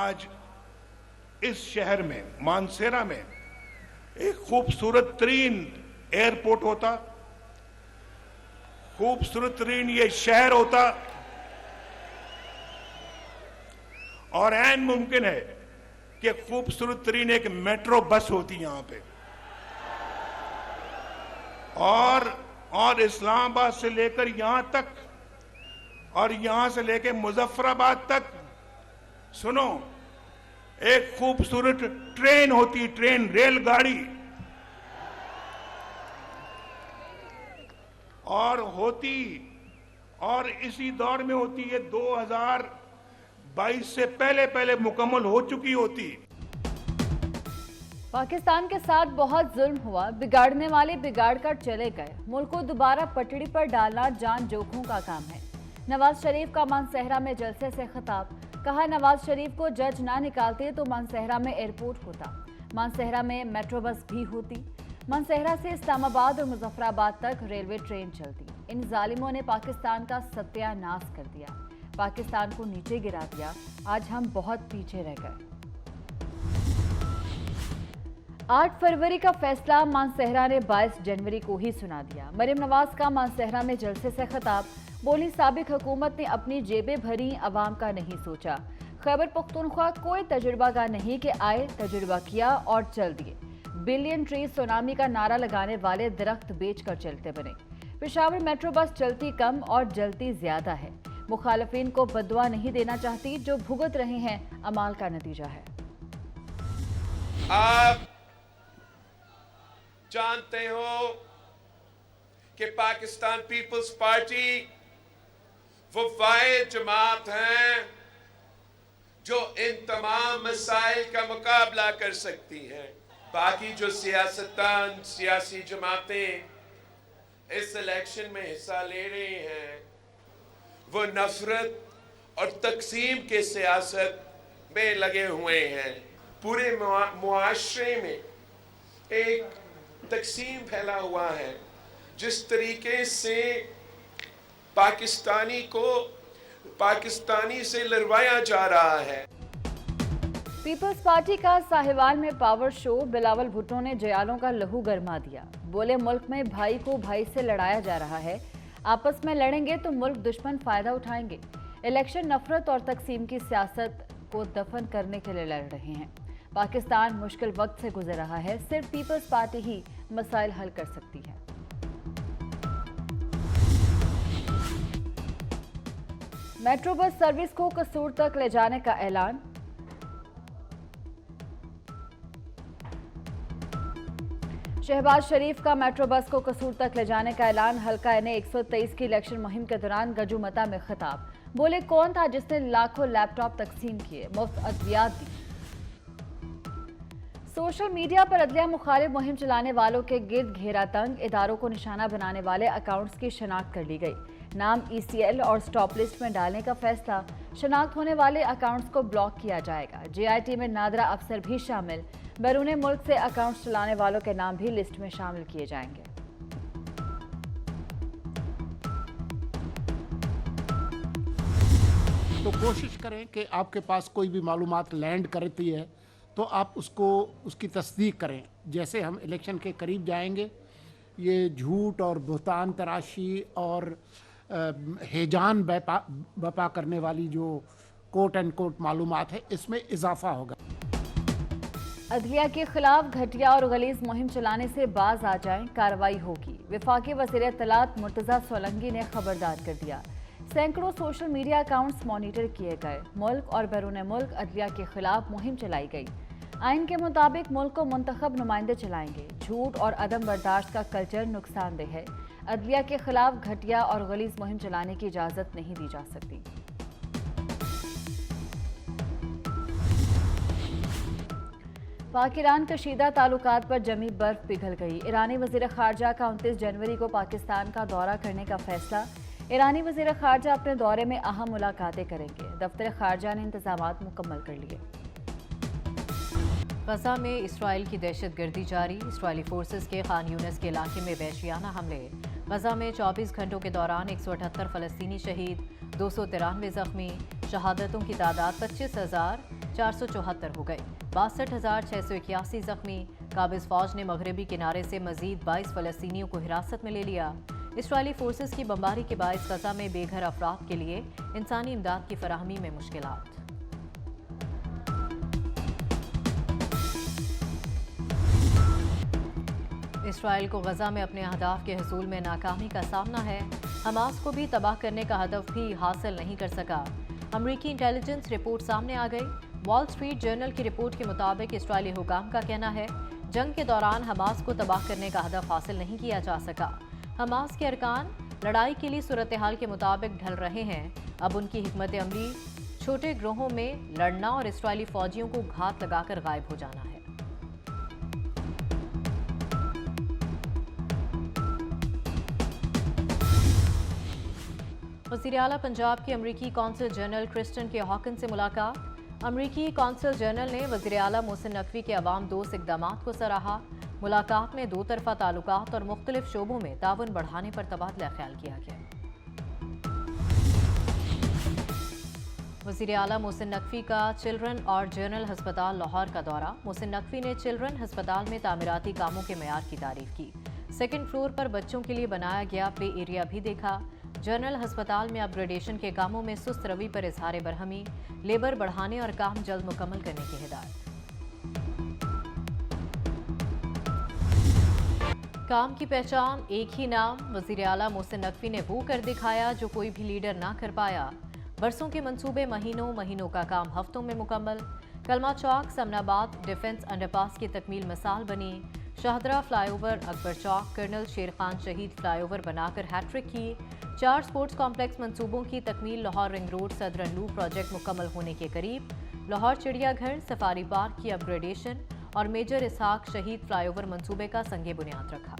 आज इस शहर में मानसेरा में एक खूबसूरत तरीन एयरपोर्ट होता, खूबसूरत तरीन ये शहर होता, और ऐन मुमकिन है कि खूबसूरत तरीन एक मेट्रो बस होती यहां पे, और इस्लामाबाद से लेकर यहां तक और यहां से लेकर मुजफ्फराबाद तक सुनो एक खूबसूरत ट्रेन होती, ट्रेन रेलगाड़ी, और इसी दौर में होती है 2022 से पहले मुकम्मल हो चुकी होती। पाकिस्तान के साथ बहुत जुल्म हुआ, बिगाड़ने वाले बिगाड़ कर चले गए। मुल्क को दोबारा पटड़ी पर डालना जान जोखों का काम है। नवाज शरीफ का मानसेहरा में जलसे से खिताब, कहा नवाज शरीफ को जज ना निकालते तो मानसेहरा में एयरपोर्ट होता, मानसेहरा में मेट्रो बस भी होती, मानसेहरा से इस्लामाबाद और मुजफ्फराबाद तक रेलवे ट्रेन चलती। इन जालिमों ने पाकिस्तान का सत्यानाश कर दिया, पाकिस्तान को नीचे गिरा दिया। आज हम बहुत पीछे रह गए। 8 फरवरी का फैसला मानसेहरा ने 22 जनवरी को ही सुना दिया। मरियम नवाज का मानसेहरा में जलसे से खिताब, बोली साबिक हुकूमत ने अपनी जेबें भरी, अवाम का नहीं सोचा। खैबर पख्तूनख्वा कोई तजुर्बा का नहीं कि आए, तजुर्बा किया और चल दिए। बिलियन ट्री सुनामी का नारा लगाने वाले दरख्त बेचकर चलते बने। पेशावर मेट्रो बस चलती कम और जलती ज्यादा है। मुखालफिन को बदुआ नहीं देना चाहती, जो भुगत रहे हैं अमाल का नतीजा है। आप जानते हो कि पाकिस्तान पीपल्स पार्टी वो वाहिद जमात हैं जो इन तमाम मसाइल का मुकाबला कर सकती हैं। बाकी जो सियासतदान, सियासी जमातें इस इलेक्शन में हिस्सा ले रही हैं, वो नफरत और तकसीम के सियासत में लगे हुए हैं। पूरे मुआशरे में एक तकसीम फैला हुआ है। जिस तरीके से पाकिस्तानी को पाकिस्तानी से लड़वाया जा रहा है। पीपल्स पार्टी का साहिवाल में पावर शो, बिलावल भुट्टो ने जयालों का लहू गरमा दिया। बोले मुल्क में भाई को भाई से लड़ाया जा रहा है, आपस में लड़ेंगे तो मुल्क दुश्मन फायदा उठाएंगे। इलेक्शन नफरत और तकसीम की सियासत को दफन करने के लिए लड़ रहे हैं। पाकिस्तान मुश्किल वक्त से गुजर रहा है, सिर्फ पीपल्स पार्टी ही मसाइल हल कर सकती है। मेट्रो बस सर्विस को कसूर तक ले जाने का ऐलान, शहबाज शरीफ का मेट्रो बस को कसूर तक ले जाने का ऐलान। हल्का एनए 123 की इलेक्शन मुहिम के दौरान गजूमता में खिताब, बोले कौन था जिसने लाखों लैपटॉप तकसीम किए, मुफ्त अद्वियात दी। सोशल मीडिया पर अदलिया मुखालिफ मुहिम चलाने वालों के गिर्द घेरा तंग, इदारों को निशाना बनाने वाले अकाउंट्स की शनाख्त कर ली गई। नाम ECL और स्टॉप लिस्ट में डालने का फैसला, शनाख्त होने वाले अकाउंट्स को ब्लॉक किया जाएगा। JIT में नादरा अफसर भी शामिल, बैरून मुल्क से अकाउंट्स चलाने वालों के नाम भी लिस्ट में शामिल किए जाएंगे। तो कोशिश करें कि आपके पास कोई भी मालूमात लैंड करती है तो आप उसकी तस्दीक करें। जैसे हम इलेक्शन के करीब जाएंगे, ये झूठ और बुहतान तराशी और हेजान बपा करने वाली जो कोट एंड कोट मालूमात है, इसमें इजाफा होगा। अदलिया के खिलाफ घटिया और गलीज मुहिम चलाने से बाज आ जाएं, कार्रवाई होगी। वफाकी वज़ीर इत्तलात मुर्तज़ा सोलंकी ने खबरदार कर दिया। सैकड़ों सोशल मीडिया अकाउंट्स मॉनिटर किए गए। मुल्क और बैरून मुल्क अदलिया के खिलाफ मुहिम चलाई गई। आइन के मुताबिक मुल्क को मुंतखब नुमाइंदे चलाएंगे। झूठ और अदम बर्दाश्त का कल्चर नुकसानदेह है। अदलिया के खिलाफ घटिया और गलीज मुहिम चलाने की इजाज़त नहीं दी जा सकती। पाक ईरान कशीदा ताल्लुकात पर जमी बर्फ पिघल गई। ईरानी वज़ीर ख़ारजा का 29 जनवरी को पाकिस्तान का दौरा करने का फैसला। ईरानी वज़ीर ख़ारजा अपने दौरे में अहम मुलाकातें करेंगे। दफ्तर ख़ारजा ने इंतज़ामात मुकम्मल कर लिए। गजा में इसराइल की दहशतगर्दी जारी। इसराइली फोर्सेस के खान यूनिस के इलाके में वहशियाना हमले। गजा में 24 घंटों के दौरान 178 फ़लस्तीनी शहीद, 293 जख्मी। शहादतों की तादाद 25,474 हो गई। 62,681 जख्मी। काबिज फौज ने मगरबी किनारे से मजीद 22 फलस्तीनियों को हिरासत में ले लिया। इसराइली फोर्सेस की बमबारी के बायस गजा में बेघर अफराद के लिए इंसानी इमदाद की फराहमी में मुश्किलात। इसराइल को गजा में अपने अहदाफ के हसूल में नाकामी का सामना है। हमास को भी तबाह करने का हदफ भी हासिल नहीं कर सका। अमरीकी इंटेलिजेंस रिपोर्ट सामने आ गई। वॉल स्ट्रीट जर्नल की रिपोर्ट के मुताबिक इसराइली हुकाम का कहना है जंग के दौरान हमास को तबाह करने का हदफ हासिल नहीं किया जा सका। हमास के अरकान लड़ाई के लिए सूरत हाल के मुताबिक ढल रहे हैं। अब उनकी हिकमत अमली छोटे ग्रोहों में लड़ना और इसराइली फौजियों को घात लगाकर गायब हो जाना है। वज़ीर आला पंजाब के अमरीकी कौंसल जनरल क्रिस्टन के हॉकन से मुलाकात। अमरीकी कौंसल जनरल ने वज़ीर आला मोहसिन नकवी के अवाम दोस्त इक़दामात को सराहा। मुलाकात में दो तरफा ताल्लुकात और मुख्तलिफ शोबों में ताउन बढ़ाने पर तबादला ख्याल किया गया। वज़ीर आला मोहसिन नकवी का चिल्ड्रन और जनरल हस्पताल लाहौर का दौरा। मोहसिन नकवी ने चिल्ड्रन हस्पताल में तामीराती कामों के मयार की तारीफ की। सेकंड फ्लोर पर बच्चों के लिए बनाया गया प्ले एरिया भी देखा। जनरल हस्पताल में अपग्रेडेशन के कामों में सुस्त रवि पर इजहार बरहमी, लेबर बढ़ाने और काम जल्द मुकम्मल करने की हिदायत। काम की पहचान एक ही नाम। वज़ीर आला मोहसिन नकवी ने वो कर दिखाया जो कोई भी लीडर ना कर पाया। बरसों के मंसूबे महीनों का काम हफ्तों में मुकम्मल। कलमा चौक समनाबाद डिफेंस अंडरपास की तकमील मिसाल बनी। शाहदरा फ्लाईओवर, अकबर चौक, कर्नल शेर खान शहीद फ्लाईओवर बनाकर हैट्रिक की। 4 स्पोर्ट्स कॉम्प्लेक्स मंसूबों की तकमील। Lahore ring road southern loop project मुकम्मल होने के करीब। लाहौर चिड़ियाघर, सफारी पार्क की अपग्रेडेशन और मेजर इसहाक शहीद फ्लाईओवर मंसूबे का संगे बुनियाद रखा।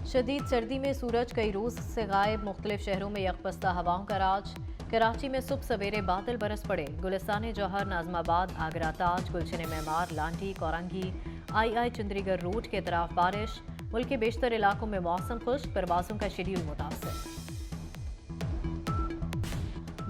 शदीद सर्दी में सूरज कई रोज से गायब। मुख्तलिफ शहरों में यकबस्ता हवाओं का राज। कराची में सुबह सवेरे बादल बरस पड़े। गुलिस्तान जौहर, नाजमाबाद, आगरा ताज, गुलशन मेमार, लांठी, कोरंगी, आई चंद्रीगढ़ रोड के तरफ बारिश। मुल्क के बेशतर इलाकों में मौसम खुश्क, परवाजों का शेड्यूल मुतासर।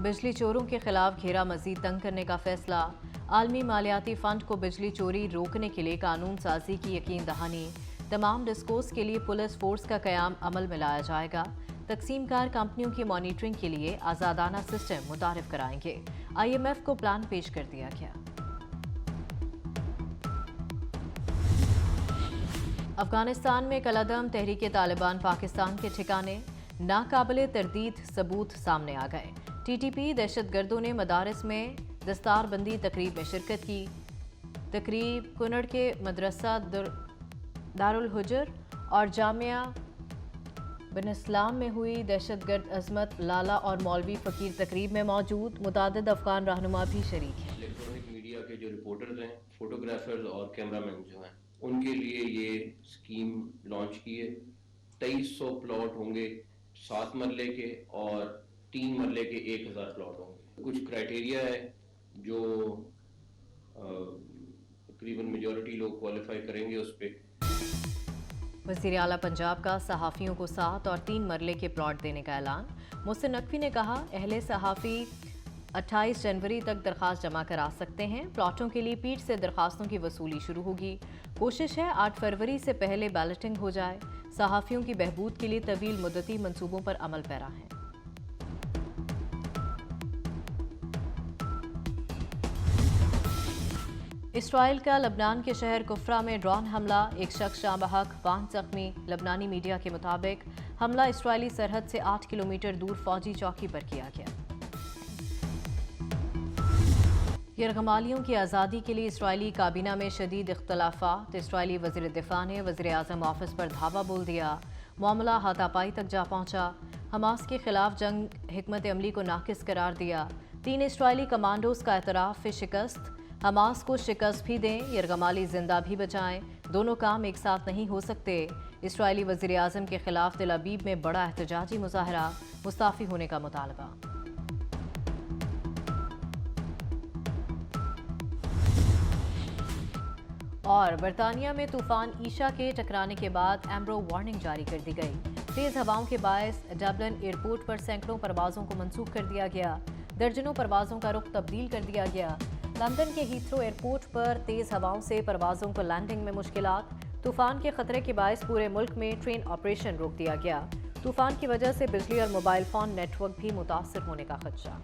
बिजली चोरों के खिलाफ घेरा मजीद तंग करने का फैसला। आलमी मालियाती फंड को बिजली चोरी रोकने के लिए कानून साजी की यकीन दहानी। तमाम डिस्कोस के लिए पुलिस फोर्स का क़याम अमल में लाया जाएगा। तकसीमकार कंपनियों की मॉनिटरिंग के लिए आज़ादाना सिस्टम मुतारिफ कराएंगे। IMF को प्लान पेश कर दिया गया। अफगानिस्तान में कलादम तहरीक तालिबान पाकिस्तान के ठिकाने। नाकाबिले तरदीद सबूत सामने आ गए। TTP दहशतगर्दों ने मदारिस में दस्तारबंदी तकरीब में शिरकत की। तकरीब कुनड़ के मदरसा दारुल हुजर और जामिया बिन इस्लाम में हुई। दहशतगर्द अजमत लाला और मौलवी फ़कीर तकरीब में मौजूद। मुतादिद अफगान रहनुमा भी शरीक हैं। इलेक्ट्रॉनिक मीडिया के जो रिपोर्टर्स हैं, फोटोग्राफर्स और कैमरामैन जो हैं, उनके लिए ये स्कीम लॉन्च की है। 2300 प्लॉट होंगे 7 मरले के और 3 मरले के 1000 प्लॉट होंगे। कुछ क्राइटेरिया है जो तकरीबन मेजॉरिटी लोग क्वालिफाई करेंगे उस पर। वज़ीर आला पंजाब का सहाफ़ियों को 7 और 3 मरले के प्लॉट देने का ऐलान। मोहसिन नकवी ने कहा अहले सहाफ़ी 28 जनवरी तक दरख्वास्त जमा करा सकते हैं। प्लॉटों के लिए पीठ से दरख्वास्तों की वसूली शुरू होगी। कोशिश है 8 फरवरी से पहले बैलेटिंग हो जाए। सहाफ़ियों की बहबूद के लिए तवील मुद्दती मंसूबों पर अमल पैरा है। इसराइल का लबनान के शहर कुफ्रा में ड्रोन हमला। एक शख्स जाँ बहक, 5 जख्मी। लबनानी मीडिया के मुताबिक हमला इसराइली सरहद से 8 किलोमीटर दूर फौजी चौकी पर किया गया। यरगमालियों की आज़ादी के लिए इसराइली काबीना में शदीद इख्तलाफात। इसराइली वज़ीर दिफा ने वज़ीर आज़म ऑफिस पर धावा बोल दिया। मामला हाथापाई तक जा पहुंचा। हमास के खिलाफ जंग हिकमत अमली को नाकिस करार दिया। 3 इसराइली कमांडोज का एतराफ़ फिर शिकस्त। हमास को शिकस्त भी दें, यरगमाली जिंदा भी बचाएं। दोनों काम एक साथ नहीं हो सकते। इसराइली वज़ीर आज़म के खिलाफ तेल अवीव में बड़ा एहतजाजी मुजाहरा। मुस्ताफ़ी होने का मुतालबा। और बर्तानिया में तूफान ईशा के टकराने के बाद एम्बर वार्निंग जारी कर दी गई। तेज हवाओं के बायस डबलिन एयरपोर्ट पर सैकड़ों परवाजों को मंसूख कर दिया गया। दर्जनों परवाजों का रुख तब्दील कर दिया गया। लंदन के हीथ्रो एयरपोर्ट पर तेज हवाओं से परवाजों को लैंडिंग में मुश्किलात। तूफान के खतरे के बायस पूरे मुल्क में ट्रेन ऑपरेशन रोक दिया गया। तूफान की वजह से बिजली और मोबाइल फोन नेटवर्क भी मुतासर होने का खदशा।